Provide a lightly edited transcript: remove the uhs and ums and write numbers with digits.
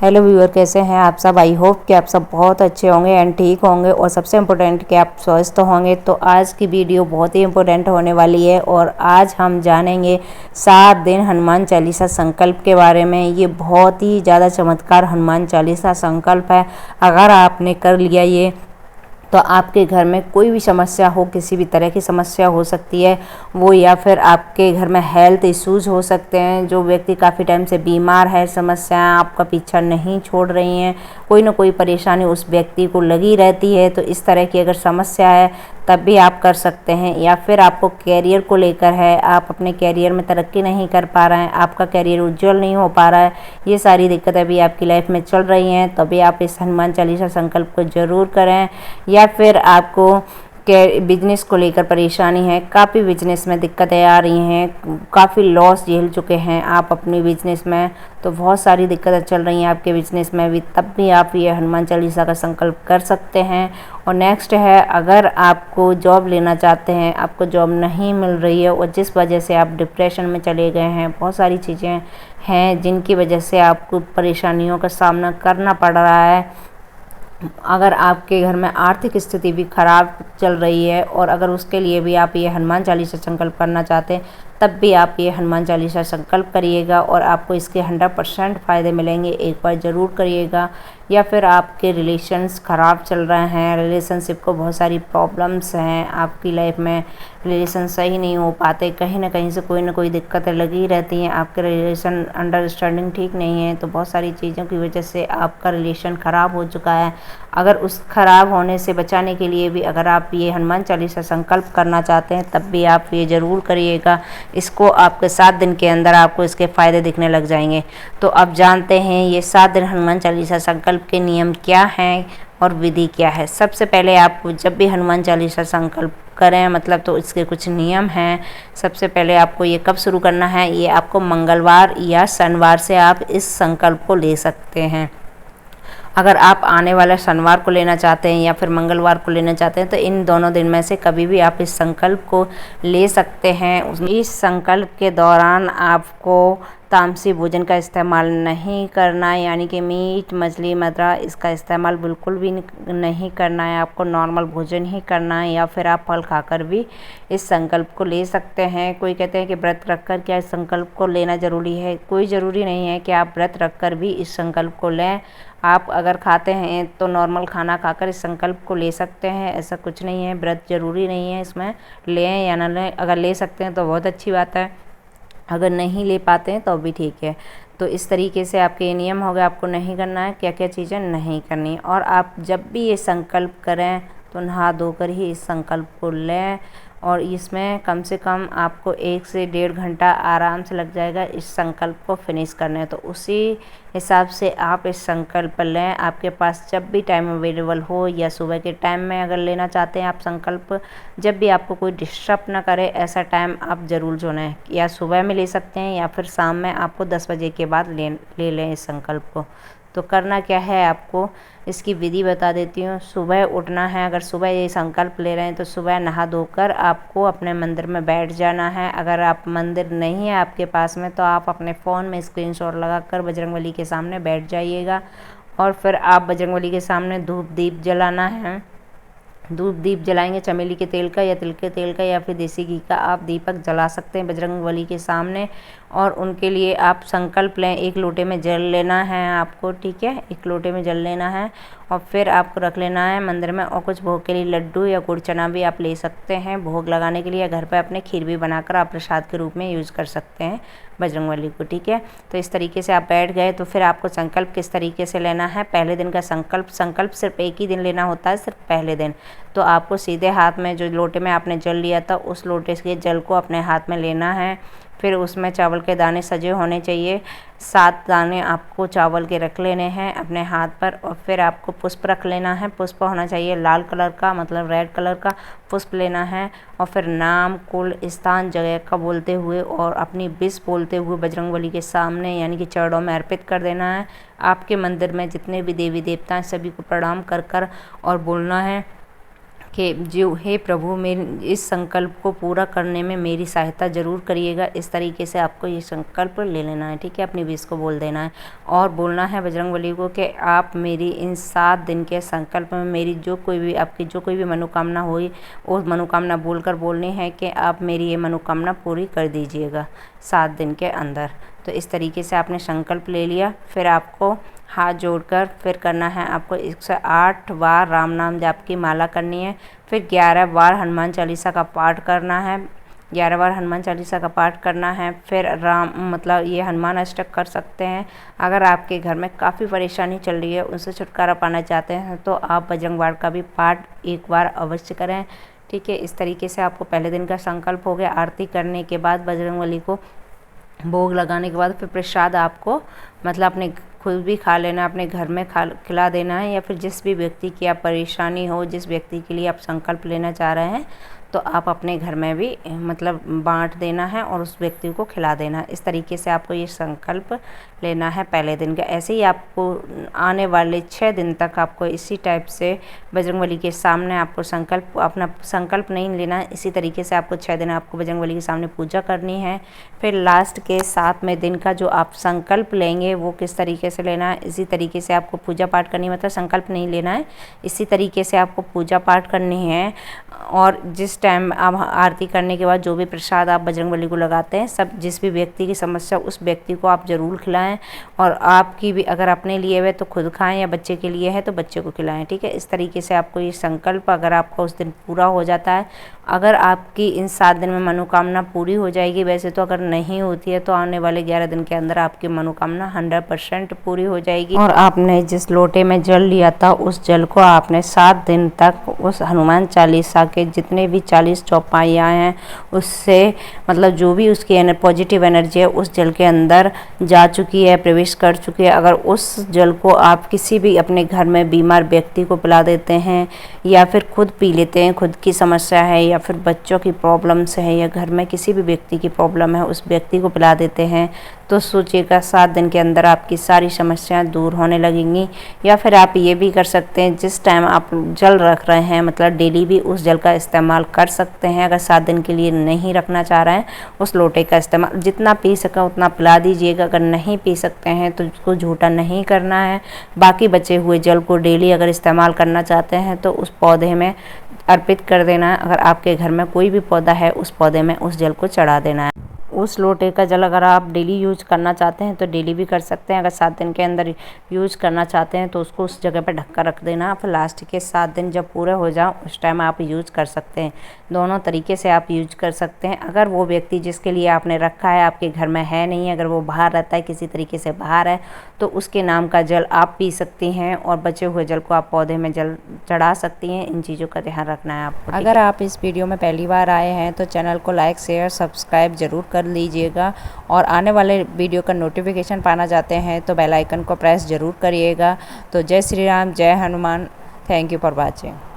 Hello viewer, कैसे हैं आप सब। आई होप कि आप सब बहुत अच्छे होंगे एंड ठीक होंगे और सबसे इम्पोर्टेंट कि आप स्वस्थ होंगे। तो आज की वीडियो बहुत ही इम्पोर्टेंट होने वाली है और आज हम जानेंगे 7 दिन हनुमान चालीसा संकल्प के बारे में। ये बहुत ही ज़्यादा चमत्कार हनुमान चालीसा संकल्प है। अगर आपने कर लिया ये तो आपके घर में कोई भी समस्या हो, किसी भी तरह की समस्या हो सकती है वो, या फिर आपके घर में हेल्थ इश्यूज हो सकते हैं। जो व्यक्ति काफ़ी टाइम से बीमार है, समस्याएं आपका पीछा नहीं छोड़ रही हैं, कोई ना कोई परेशानी उस व्यक्ति को लगी रहती है। तो इस तरह की अगर समस्या है तब भी आप कर सकते हैं। या फिर आपको कैरियर को लेकर है, आप अपने कैरियर में तरक्की नहीं कर पा रहे हैं, आपका कैरियर उज्जवल नहीं हो पा रहा है, ये सारी दिक्कतें भी आपकी लाइफ में चल रही हैं, तभी आप इस हनुमान चालीसा संकल्प को ज़रूर करें। या फिर आपको बिजनेस को लेकर परेशानी है, काफ़ी बिजनेस में दिक्कतें आ रही हैं, काफ़ी लॉस झेल चुके हैं आप अपनी बिजनेस में, तो बहुत सारी दिक्कतें चल रही हैं आपके बिजनेस में भी, तब भी आप ये हनुमान चालीसा का संकल्प कर सकते हैं। और नेक्स्ट है, अगर आपको जॉब लेना चाहते हैं, आपको जॉब नहीं मिल रही है और जिस वजह से आप डिप्रेशन में चले गए हैं, बहुत सारी चीज़ें हैं जिनकी वजह से आपको परेशानियों का सामना करना पड़ रहा है। अगर आपके घर में आर्थिक स्थिति भी खराब चल रही है और अगर उसके लिए भी आप ये हनुमान चालीसा संकल्प करना चाहते हैं, तब भी आप ये हनुमान चालीसा संकल्प करिएगा और आपको इसके 100% फ़ायदे मिलेंगे। एक बार ज़रूर करिएगा। या फिर आपके रिलेशंस ख़राब चल रहे हैं, रिलेशनशिप को बहुत सारी प्रॉब्लम्स हैं आपकी लाइफ में, रिलेशन सही नहीं हो पाते, कहीं ना कहीं से कोई ना कोई दिक्कतें लगी रहती हैं, आपके रिलेशन अंडरस्टैंडिंग ठीक नहीं है, तो बहुत सारी चीज़ों की वजह से आपका रिलेशन ख़राब हो चुका है। अगर उस ख़राब होने से बचाने के लिए भी अगर आप ये हनुमान चालीसा संकल्प करना चाहते हैं, तब भी आप ये ज़रूर करिएगा। इसको आपके 7 दिन के अंदर आपको इसके फ़ायदे दिखने लग जाएंगे। तो अब जानते हैं ये 7 दिन हनुमान चालीसा संकल्प के नियम क्या हैं और विधि क्या है। सबसे पहले आपको जब भी हनुमान चालीसा संकल्प करें, मतलब तो इसके कुछ नियम हैं। सबसे पहले आपको ये कब शुरू करना है, ये आपको मंगलवार या शनिवार से आप इस संकल्प को ले सकते हैं। अगर आप आने वाले शनिवार को लेना चाहते हैं या फिर मंगलवार को लेना चाहते हैं, तो इन दोनों दिन में से कभी भी आप इस संकल्प को ले सकते हैं। इस संकल्प के दौरान आपको तामसी भोजन का इस्तेमाल नहीं करना है, यानी कि मीट मछली मदिरा इसका इस्तेमाल बिल्कुल भी नहीं करना है। आपको नॉर्मल भोजन ही करना है, या फिर आप फल खाकर भी इस संकल्प को ले सकते हैं। कोई कहते हैं कि व्रत रखकर क्या इस संकल्प को लेना ज़रूरी है, कोई ज़रूरी नहीं है कि आप व्रत रखकर भी इस संकल्प को लें। आप अगर खाते हैं तो नॉर्मल खाना खाकर इस संकल्प को ले सकते हैं, ऐसा कुछ नहीं है। व्रत ज़रूरी नहीं है इसमें, लें या ना लें। अगर ले सकते हैं तो बहुत अच्छी बात है, अगर नहीं ले पाते हैं तो भी ठीक है। तो इस तरीके से आपके ये नियम हो गए, आपको नहीं करना है, क्या क्या चीज़ें नहीं करनी। और आप जब भी ये संकल्प करें तो नहा धोकर ही इस संकल्प को लें, और इसमें कम से कम आपको 1 से 1.5 घंटा आराम से लग जाएगा इस संकल्प को फिनिश करने। तो उसी हिसाब से आप इस संकल्प लें। आपके पास जब भी टाइम अवेलेबल हो, या सुबह के टाइम में अगर लेना चाहते हैं आप संकल्प, जब भी आपको कोई डिस्टर्ब ना करे ऐसा टाइम आप ज़रूर चुनें। या सुबह में ले सकते हैं या फिर शाम में आपको 10 बजे के बाद ले लें इस संकल्प को। तो करना क्या है, आपको इसकी विधि बता देती हूँ। सुबह उठना है, अगर सुबह ये संकल्प ले रहे हैं तो सुबह नहा धोकर आपको अपने मंदिर में बैठ जाना है। अगर आप मंदिर नहीं है आपके पास में, तो आप अपने फ़ोन में स्क्रीनशॉट लगाकर बजरंगबली के सामने बैठ जाइएगा, और फिर आप बजरंगबली के सामने धूप दीप जलाना है। धूप दीप जलाएंगे चमेली के तेल का या तिल के तेल का या फिर देसी घी का, आप दीपक जला सकते हैं बजरंगबली के सामने। और उनके लिए आप संकल्प लें, 1 लोटे में जल लेना है आपको, ठीक है, 1 लोटे में जल लेना है। और फिर आपको रख लेना है मंदिर में, और कुछ भोग के लिए लड्डू या गुड़ चना भी आप ले सकते हैं भोग लगाने के लिए, या घर पर अपने खीर भी बनाकर आप प्रसाद के रूप में यूज़ कर सकते हैं बजरंगबली को, ठीक है। तो इस तरीके से आप बैठ गए, तो फिर आपको संकल्प किस तरीके से लेना है। पहले दिन का संकल्प सिर्फ 1 ही दिन लेना होता है, सिर्फ पहले दिन। तो आपको सीधे हाथ में जो लोटे में आपने जल लिया था उस लोटे के जल को अपने हाथ में लेना है। फिर उसमें चावल के दाने सजे होने चाहिए, 7 दाने आपको चावल के रख लेने हैं अपने हाथ पर। और फिर आपको पुष्प रख लेना है, पुष्प होना चाहिए लाल कलर का, मतलब रेड कलर का पुष्प लेना है। और फिर नाम, कुल, स्थान, जगह का बोलते हुए और अपनी विश बोलते हुए बजरंगबली के सामने यानी कि चरणों में अर्पित कर देना है। आपके मंदिर में जितने भी देवी देवता हैं सभी को प्रणाम कर और बोलना है कि जो हे प्रभु मेरे इस संकल्प को पूरा करने में मेरी सहायता ज़रूर करिएगा। इस तरीके से आपको ये संकल्प ले लेना है, ठीक है। अपनी विश को बोल देना है और बोलना है बजरंगबली को कि आप मेरी इन 7 दिन के संकल्प में मेरी आपकी जो कोई भी मनोकामना हुई, वो मनोकामना बोलकर बोलनी है कि आप मेरी ये मनोकामना पूरी कर दीजिएगा 7 दिन के अंदर। तो इस तरीके से आपने संकल्प ले लिया। फिर आपको हाथ जोड़कर फिर करना है, आपको 108 बार राम नाम जाप की माला करनी है। फिर 11 बार हनुमान चालीसा का पाठ करना है, 11 बार हनुमान चालीसा का पाठ करना है। फिर ये हनुमान अष्टक कर सकते हैं। अगर आपके घर में काफ़ी परेशानी चल रही है, उनसे छुटकारा पाना चाहते हैं, तो आप बजरंग बाण का भी पाठ एक बार अवश्य करें, ठीक है। इस तरीके से आपको पहले दिन का संकल्प हो गया। आरती करने के बाद बजरंगबली को भोग लगाने के बाद फिर प्रसाद आपको अपने खुद भी खा लेना, अपने घर में खिला देना है, या फिर जिस भी व्यक्ति की आप परेशानी हो, जिस व्यक्ति के लिए आप संकल्प लेना चाह रहे हैं, तो आप अपने घर में भी बांट देना है और उस व्यक्ति को खिला देना है। इस तरीके से आपको ये संकल्प लेना है पहले दिन का। ऐसे ही आपको आने वाले 6 दिन तक आपको इसी टाइप से बजरंगबली के सामने आपको अपना संकल्प नहीं लेना है। इसी तरीके से आपको 6 दिन आपको बजरंगबली के सामने पूजा करनी है। फिर लास्ट के 7वें दिन का जो आप संकल्प लेंगे वो किस तरीके से लेना है, इसी तरीके से आपको पूजा पाठ करनी है। संकल्प नहीं लेना है, इसी तरीके से आपको पूजा पाठ करनी है। और जिस टाइम आप आरती करने के बाद जो भी प्रसाद आप बजरंगबली को लगाते हैं, सब जिस भी व्यक्ति की समस्या उस व्यक्ति को आप ज़रूर खिलाएं। और आपकी भी अगर अपने लिए है तो खुद खाएं, या बच्चे के लिए है तो बच्चे को खिलाएं, ठीक है। इस तरीके से आपको ये संकल्प अगर आपका उस दिन पूरा हो जाता है, अगर आपकी इन 7 दिन में मनोकामना पूरी हो जाएगी। वैसे तो अगर नहीं होती है तो आने वाले 11 दिन के अंदर आपकी मनोकामना 100% पूरी हो जाएगी। और आपने जिस लोटे में जल लिया था, उस जल को आपने 7 दिन तक उस हनुमान चालीसा के जितने भी 40 चौपाइयाँ हैं, उससे जो भी उसकी पॉजिटिव एनर्जी है उस जल के अंदर जा चुकी है, प्रवेश कर चुकी है। अगर उस जल को आप किसी भी अपने घर में बीमार व्यक्ति को पिला देते हैं, या फिर खुद पी लेते हैं, खुद की समस्या है, या फिर बच्चों की प्रॉब्लम्स है, या घर में किसी भी व्यक्ति की प्रॉब्लम है, उस व्यक्ति को पिला देते हैं, तो सोचिएगा 7 दिन के अंदर आपकी सारी समस्याएं दूर होने लगेंगी। या फिर आप ये भी कर सकते हैं, जिस टाइम आप जल रख रहे हैं, डेली भी उस जल का इस्तेमाल कर सकते हैं। अगर 7 दिन के लिए नहीं रखना चाह रहे हैं, उस लोटे का इस्तेमाल जितना पी सकें उतना पिला दीजिएगा। अगर नहीं पी सकते हैं तो उसको झूठा नहीं करना है। बाकी बचे हुए जल को डेली अगर इस्तेमाल करना चाहते हैं तो उस पौधे में अर्पित कर देना है। अगर आपके घर में कोई भी पौधा है, उस पौधे में उस जल को चढ़ा देना है। उस लोटे का जल अगर आप डेली यूज करना चाहते हैं तो डेली भी कर सकते हैं। अगर 7 दिन के अंदर यूज करना चाहते हैं तो उसको उस जगह पर ढक कर रख देना। फिर लास्ट के 7 दिन जब पूरे हो जाओ उस टाइम आप यूज कर सकते हैं। दोनों तरीके से आप यूज कर सकते हैं। अगर वो व्यक्ति जिसके लिए आपने रखा है आपके घर में है नहीं, अगर वो बाहर रहता है, किसी तरीके से बाहर है, तो उसके नाम का जल आप पी सकती हैं और बचे हुए जल को आप पौधे में जल चढ़ा सकती हैं। इन चीज़ों का ध्यान रखना है आपको। अगर आप इस वीडियो में पहली बार आए हैं तो चैनल को लाइक, शेयर, सब्सक्राइब जरूर कर लीजिएगा। और आने वाले वीडियो का नोटिफिकेशन पाना चाहते हैं तो बेल आइकन को प्रेस जरूर करिएगा। तो जय श्री राम, जय Hanuman. Thank you for watching.